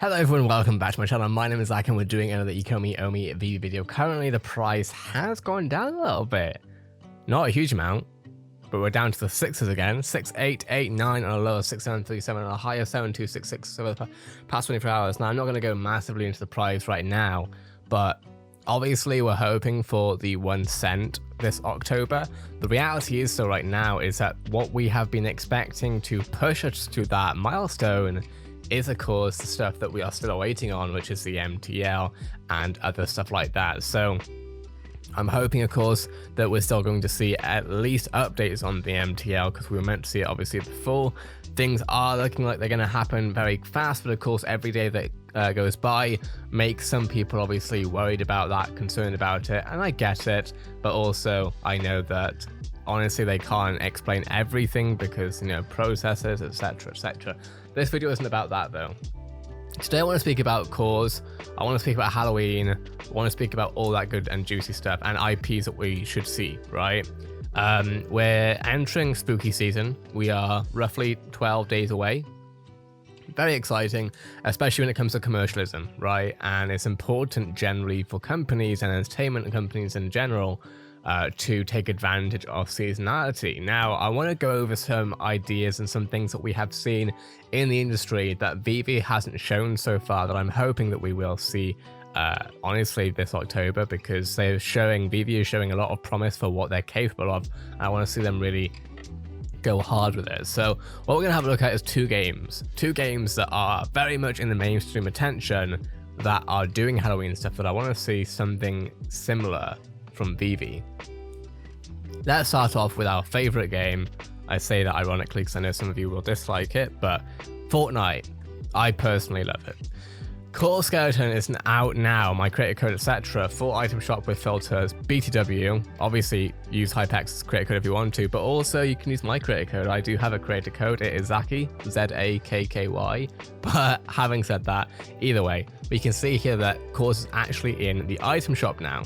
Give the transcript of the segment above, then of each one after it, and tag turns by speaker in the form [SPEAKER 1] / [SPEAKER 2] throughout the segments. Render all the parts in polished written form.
[SPEAKER 1] Hello everyone, welcome back to my channel. My name is Zach and we're doing another ECOMI OMI VeVe video. Currently the price has gone down a little bit. Not a huge amount, but we're down to the sixes again. 6889 on a low of 6737 and a high of 7266 over the past 24 hours. Now I'm not going to go massively into the price right now, but obviously we're hoping for the 1 cent this October. The reality is right now is that what we have been expecting to push us to that milestone is of course the stuff that we are still waiting on, which is the MTL and other stuff like that. So I'm hoping of course that we're still going to see at least updates on the MTL, because we were meant to see it obviously before. Things are looking like they're going to happen very fast, but of course every day that goes by makes some people obviously worried about that, concerned about it, and I get it, but also I know that honestly they can't explain everything because, you know, processes, etc, etc. This video isn't about that though. Today I want to speak about cores, I want to speak about Halloween, I want to speak about all that good and juicy stuff and IPs that we should see, right? We're entering spooky season. We are roughly 12 days away. Very exciting, especially when it comes to commercialism, right? And it's important generally for companies and entertainment companies in general to take advantage of seasonality. Now, I want to go over some ideas and some things that we have seen in the industry that VeVe hasn't shown so far that I'm hoping that we will see honestly this October, because VeVe is showing a lot of promise for what they're capable of, and I want to see them really go hard with it. So what we're going to have a look at is two games that are very much in the mainstream attention, that are doing Halloween stuff, that I want to see something similar from VeVe. Let's start off with our favorite game. I say that ironically because I know some of you will dislike it, but Fortnite. I personally love it. Core Skeleton is out now, my creator code, etc. Full item shop with filters, BTW. Obviously use Hypex's creator code if you want to, but also you can use my creator code. I do have a creator code, it is Zaki, Z-A-K-K-Y. But having said that, either way, we can see here that Cores is actually in the item shop now.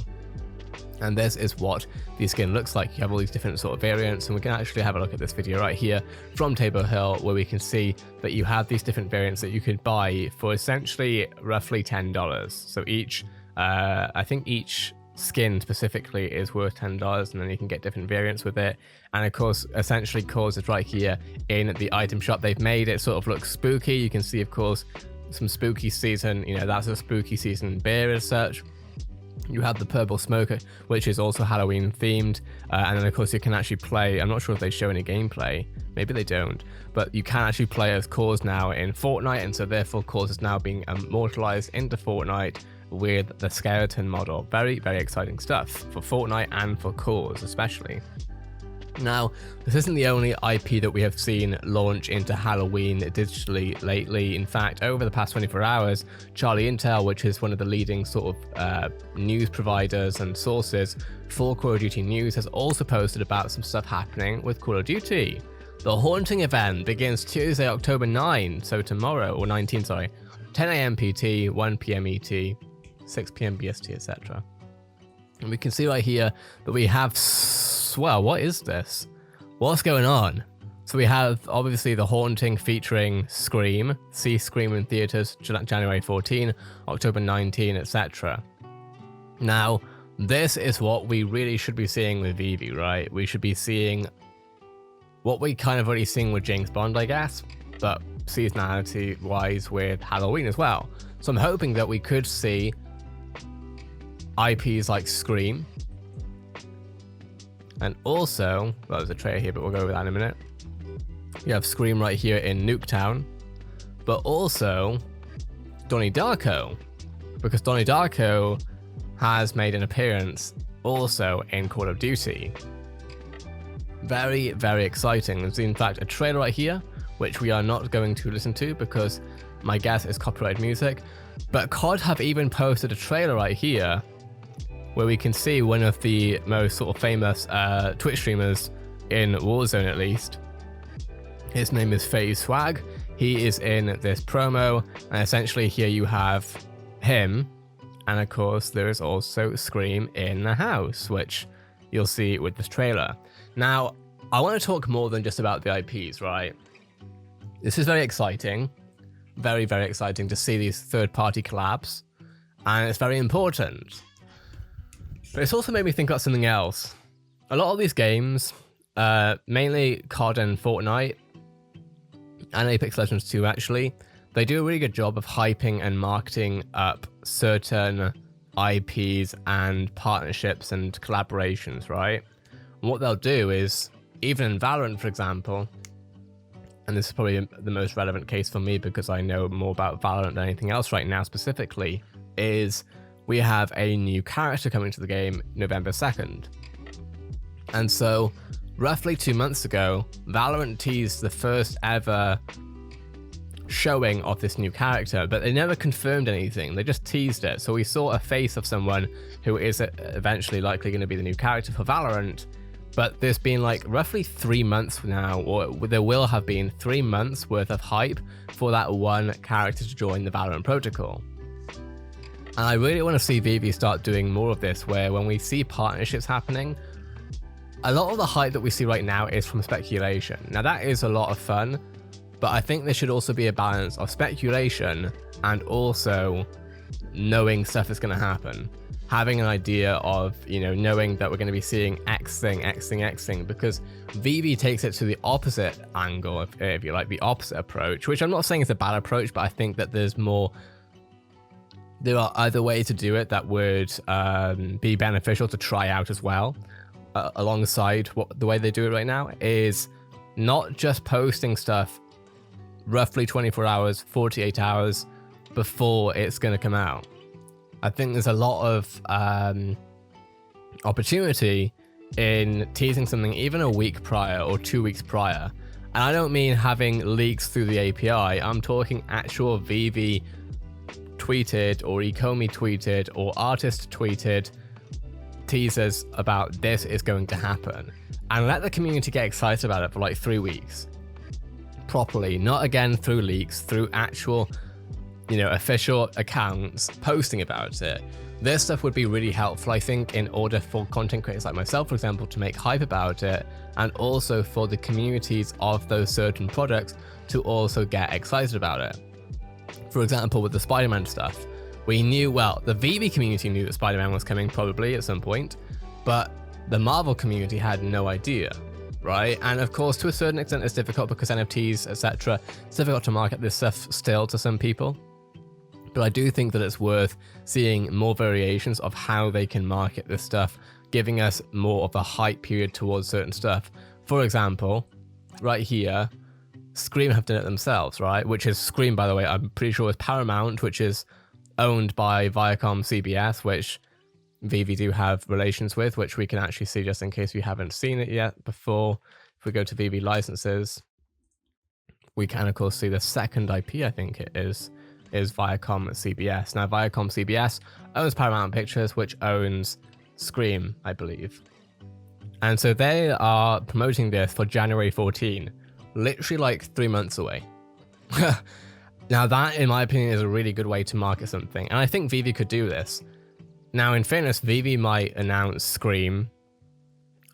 [SPEAKER 1] And this is what the skin looks like. You have all these different sort of variants, and we can actually have a look at this video right here from Table Hill, where we can see that you have these different variants that you could buy for essentially roughly $10. So each, I think each skin specifically is worth $10, and then you can get different variants with it. And of course, essentially Cores is right here in the item shop. They've made it sort of look spooky. You can see, of course, some spooky season, you know, that's a spooky season beer as such. You have the purple smoker, which is also Halloween themed, and then of course you can actually play, I'm not sure if they show any gameplay, maybe they don't, but you can actually play as Cores now in Fortnite, and so therefore Cores is now being immortalized into Fortnite with the skeleton model. Very, very exciting stuff for Fortnite and for Cores especially. Now, this isn't the only IP that we have seen launch into Halloween digitally lately. In fact, over the past 24 hours, Charlie Intel, which is one of the leading sort of news providers and sources for Call of Duty news, has also posted about some stuff happening with Call of Duty. The Haunting event begins Tuesday, October 9, so tomorrow, or 19, sorry, 10 AM PT, 1 PM ET, 6 PM BST, etc. And we can see right here that we have, well, what is this? What's going on? So we have obviously the Haunting featuring Scream. See Scream in theaters January 14, October 19, etc. Now, this is what we really should be seeing with VeVe, right? We should be seeing what we kind of already seeing with James Bond, I guess, but seasonality wise with Halloween as well. So I'm hoping that we could see IPs like Scream, and also, well, there's a trailer here, but we'll go over that in a minute. You have Scream right here in Nuketown, but also Donnie Darko, because Donnie Darko has made an appearance also in Call of Duty. Very, very exciting. There's in fact a trailer right here, which we are not going to listen to because my guess is copyrighted music, but COD have even posted a trailer right here where we can see one of the most sort of famous Twitch streamers in Warzone, at least. His name is FaZe Swag. He is in this promo, and essentially here you have him, and of course there is also Scream in the house, which you'll see with this trailer. Now, I want to talk more than just about the IPs, right? This is very exciting. very, very exciting to see these third-party collabs, and it's very important. But it's also made me think about something else. A lot of these games, mainly COD and Fortnite, and Apex Legends 2 actually, they do a really good job of hyping and marketing up certain IPs and partnerships and collaborations, right? And what they'll do is, even in Valorant, for example, and this is probably the most relevant case for me because I know more about Valorant than anything else right now specifically, is we have a new character coming to the game November 2nd. And so, roughly 2 months ago, Valorant teased the first ever showing of this new character, but they never confirmed anything. They just teased it. So we saw a face of someone who is eventually likely going to be the new character for Valorant. But there's been like roughly 3 months now, or there will have been 3 months worth of hype for that one character to join the Valorant protocol. And I really want to see VeVe start doing more of this, where when we see partnerships happening, a lot of the hype that we see right now is from speculation. Now that is a lot of fun, but I think there should also be a balance of speculation and also knowing stuff is going to happen. Having an idea of, you know, knowing that we're going to be seeing X thing, because VeVe takes it to the opposite angle, if you like, the opposite approach, which I'm not saying is a bad approach, but I think that there are other ways to do it that would be beneficial to try out as well. Alongside the way they do it right now is not just posting stuff roughly 24 hours, 48 hours before it's going to come out. I think there's a lot of opportunity in teasing something even a week prior or 2 weeks prior. And I don't mean having leaks through the API. I'm talking actual VeVe tweeted or ECOMI tweeted or artist tweeted teasers about this is going to happen, and let the community get excited about it for like 3 weeks properly, not again through leaks, through actual, you know, official accounts posting about it. This stuff would be really helpful, I think, in order for content creators like myself, for example, to make hype about it, and also for the communities of those certain products to also get excited about it. For example, with the Spider-Man stuff, we knew, well, the VeVe community knew that Spider-Man was coming probably at some point, but the Marvel community had no idea, right? And of course, to a certain extent, it's difficult because NFTs, etc. It's difficult to market this stuff still to some people. But I do think that it's worth seeing more variations of how they can market this stuff, giving us more of a hype period towards certain stuff. For example, right here, Scream have done it themselves, right? Which is Scream, by the way, I'm pretty sure is Paramount, which is owned by Viacom CBS, which VeVe do have relations with, which we can actually see just in case you haven't seen it yet before. If we go to VeVe licenses, we can of course see the second IP, I think it is Viacom CBS. Now Viacom CBS owns Paramount Pictures, which owns Scream, I believe. And so they are promoting this for January 14, literally like 3 months away. Now that, in my opinion, is a really good way to market something, and I think VeVe could do this. Now, in fairness, VeVe might announce Scream,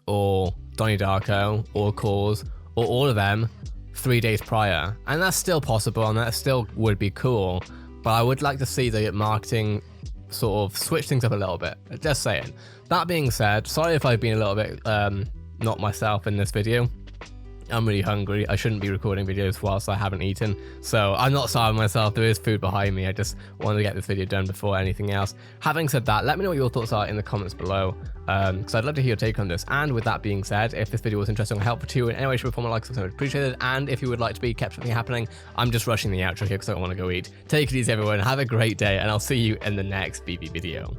[SPEAKER 1] or Donnie Darko, or Cause, or all of them 3 days prior, and that's still possible, and that still would be cool, but I would like to see the marketing sort of switch things up a little bit, just saying. That being said, sorry if I've been a little bit not myself in this video. I'm really hungry. I shouldn't be recording videos whilst I haven't eaten, so I'm not starving myself. There is food behind me. I just wanted to get this video done before anything else. Having said that, let me know what your thoughts are in the comments below, because I'd love to hear your take on this. And with that being said, if this video was interesting or helpful to you in any way, shape, or form, a like, subscribe, appreciated. And if you would like to be kept something happening, I'm just rushing the outro here because I don't want to go eat. Take it easy, everyone. Have a great day, and I'll see you in the next VeVe video.